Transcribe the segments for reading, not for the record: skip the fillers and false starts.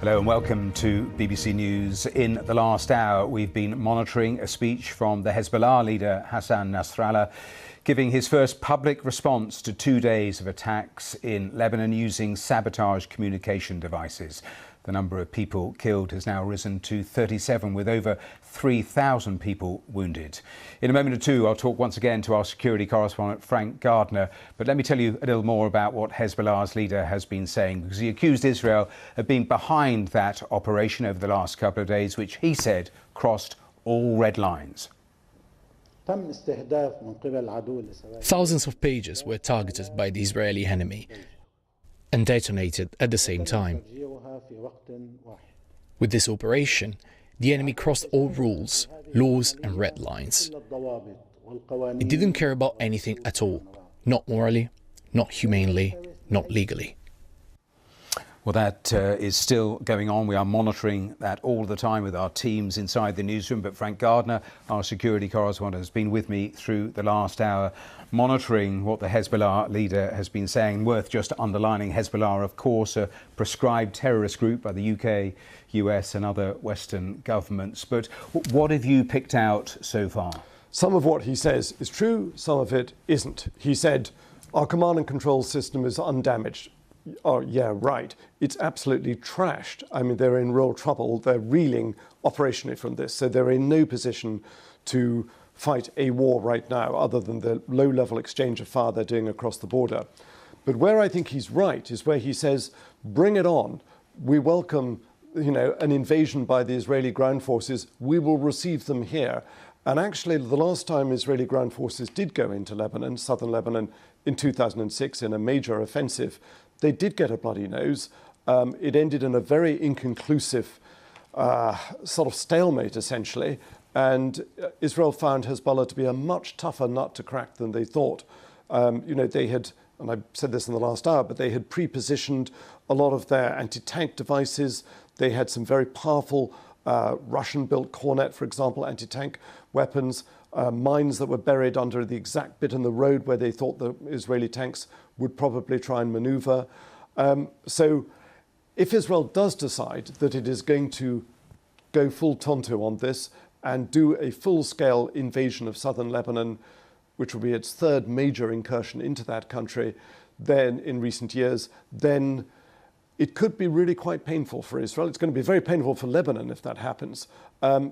Hello and welcome to BBC News. In the last hour, we've been monitoring a speech from the Hezbollah leader Hassan Nasrallah, giving his first public response to 2 days of attacks in Lebanon using sabotage communication devices. The number of people killed has now risen to 37, with over 3,000 people wounded. In a moment or two, I'll talk once again to our security correspondent, Frank Gardner. But let me tell you a little more about what Hezbollah's leader has been saying, because he accused Israel of being behind that operation over the last couple of days, which he said crossed all red lines. Thousands of pages were targeted by the Israeli enemy and detonated at the same time. With this operation, the enemy crossed all rules, laws and red lines. It didn't care about anything at all, not morally, not humanely, not legally. Well, that is still going on. We are monitoring that all the time with our teams inside the newsroom. But Frank Gardner, our security correspondent, has been with me through the last hour, monitoring what the Hezbollah leader has been saying. Worth just underlining, Hezbollah, of course, a proscribed terrorist group by the UK, US and other Western governments. But what have you picked out so far? Some of what he says is true, some of it isn't. He said, our command and control system is undamaged. Oh, yeah, right. It's absolutely trashed. I mean, they're in real trouble. They're reeling operationally from this. So they're in no position to fight a war right now, other than the low-level exchange of fire they're doing across the border. But where I think he's right is where he says, bring it on. We welcome, an invasion by the Israeli ground forces. We will receive them here. And actually, the last time Israeli ground forces did go into Lebanon, southern Lebanon, in 2006 in a major offensive, they did get a bloody nose. It ended in a very inconclusive sort of stalemate, essentially. And Israel found Hezbollah to be a much tougher nut to crack than they thought. They had, and I said this in the last hour, but they had pre-positioned a lot of their anti-tank devices. They had some very powerful Russian-built Cornet, for example, anti-tank weapons, mines that were buried under the exact bit in the road where they thought the Israeli tanks would probably try and maneuver. So if Israel does decide that it is going to go full tonto on this and do a full-scale invasion of southern Lebanon, which will be its third major incursion into that country then in recent years, then it could be really quite painful for Israel. It's going to be very painful for Lebanon if that happens.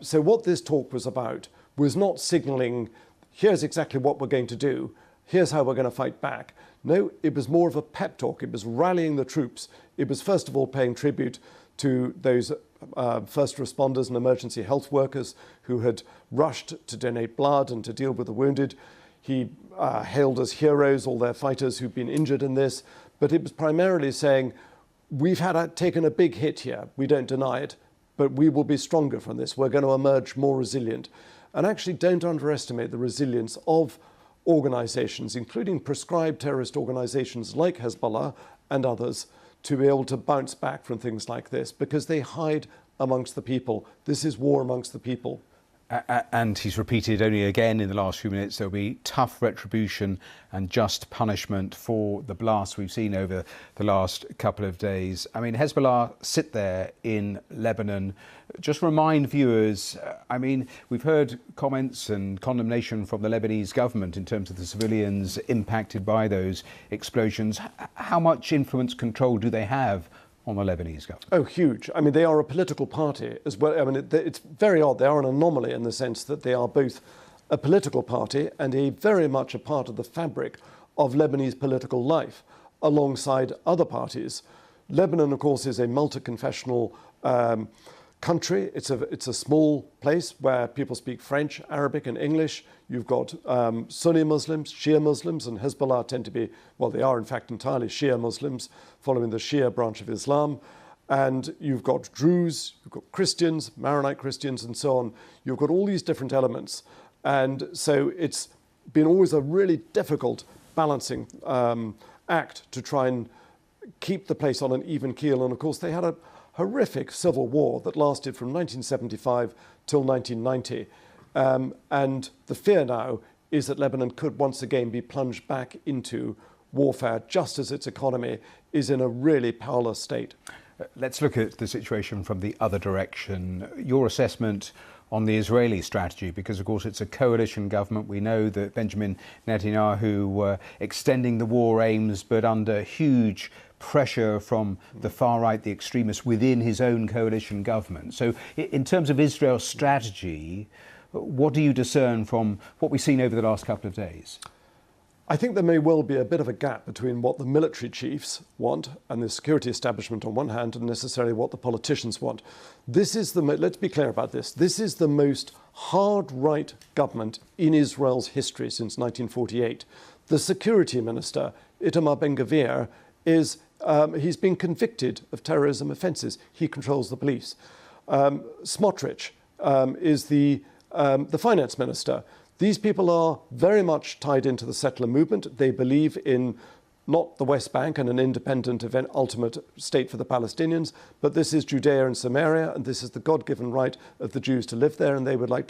So what this talk was about was not signaling, here's exactly what we're going to do, here's how we're going to fight back. No, it was more of a pep talk. It was rallying the troops. It was, first of all, paying tribute to those first responders and emergency health workers who had rushed to donate blood and to deal with the wounded. He hailed as heroes all their fighters who've been injured in this. But it was primarily saying, we've taken a big hit here. We don't deny it, but we will be stronger from this. We're going to emerge more resilient. And actually, don't underestimate the resilience of organizations, including proscribed terrorist organizations like Hezbollah and others, to be able to bounce back from things like this, because they hide amongst the people. This is war amongst the people. And he's repeated only again in the last few minutes, there'll be tough retribution and just punishment for the blasts we've seen over the last couple of days. I mean, Hezbollah sit there in Lebanon. Just remind viewers, we've heard comments and condemnation from the Lebanese government in terms of the civilians impacted by those explosions. How much influence, control do they have on the Lebanese government? Oh, huge. I mean, they are a political party as well. I mean, it's very odd. They are an anomaly in the sense that they are both a political party and very much a part of the fabric of Lebanese political life alongside other parties. Lebanon, of course, is a multi-confessional country. It's a small place where people speak French, Arabic and English. You've got Sunni Muslims, Shia Muslims, and Hezbollah tend to be, well, they are in fact entirely Shia Muslims, following the Shia branch of Islam. And you've got Druze, you've got Christians, Maronite Christians, and so on. You've got all these different elements. And so it's been always a really difficult balancing act to try and keep the place on an even keel. And of course, they had a horrific civil war that lasted from 1975 till 1990. And the fear now is that Lebanon could once again be plunged back into warfare, just as its economy is in a really powerless state. Let's look at the situation from the other direction. Your assessment on the Israeli strategy, because of course it's a coalition government. We know that Benjamin Netanyahu extending the war aims, but under huge pressure from the far right, the extremists within his own coalition government. So in terms of Israel's strategy, what do you discern from what we've seen over the last couple of days? I think there may well be a bit of a gap between what the military chiefs want and the security establishment on one hand, and necessarily what the politicians want. This is let's be clear about this. This is the most hard right government in Israel's history since 1948. The security minister, Itamar Ben-Gvir, he's been convicted of terrorism offences. He controls the police. Smotrich is the finance minister. These people are very much tied into the settler movement. They believe in not the West Bank and an independent ultimate state for the Palestinians, but this is Judea and Samaria, and this is the God-given right of the Jews to live there, and they'd like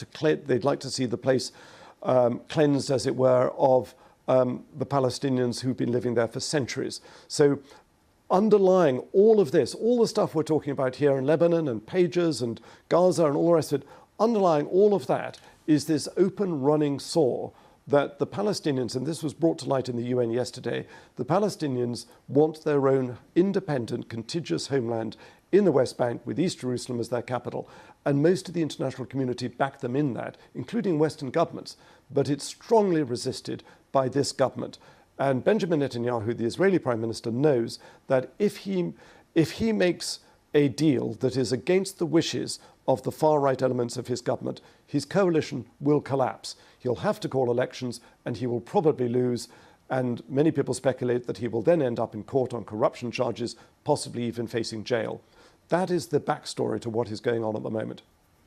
to see the place cleansed, as it were, of the Palestinians who've been living there for centuries. So underlying all of this, all the stuff we're talking about here in Lebanon and Pages and Gaza and all the rest of it, underlying all of that is this open running sore that the Palestinians, and this was brought to light in the UN yesterday, the Palestinians want their own independent, contiguous homeland in the West Bank with East Jerusalem as their capital. And most of the international community backed them in that, including Western governments. But it's strongly resisted by this government. And Benjamin Netanyahu, the Israeli Prime Minister, knows that if he makes a deal that is against the wishes of the far-right elements of his government, his coalition will collapse. He'll have to call elections and he will probably lose. And many people speculate that he will then end up in court on corruption charges, possibly even facing jail. That is the backstory to what is going on at the moment.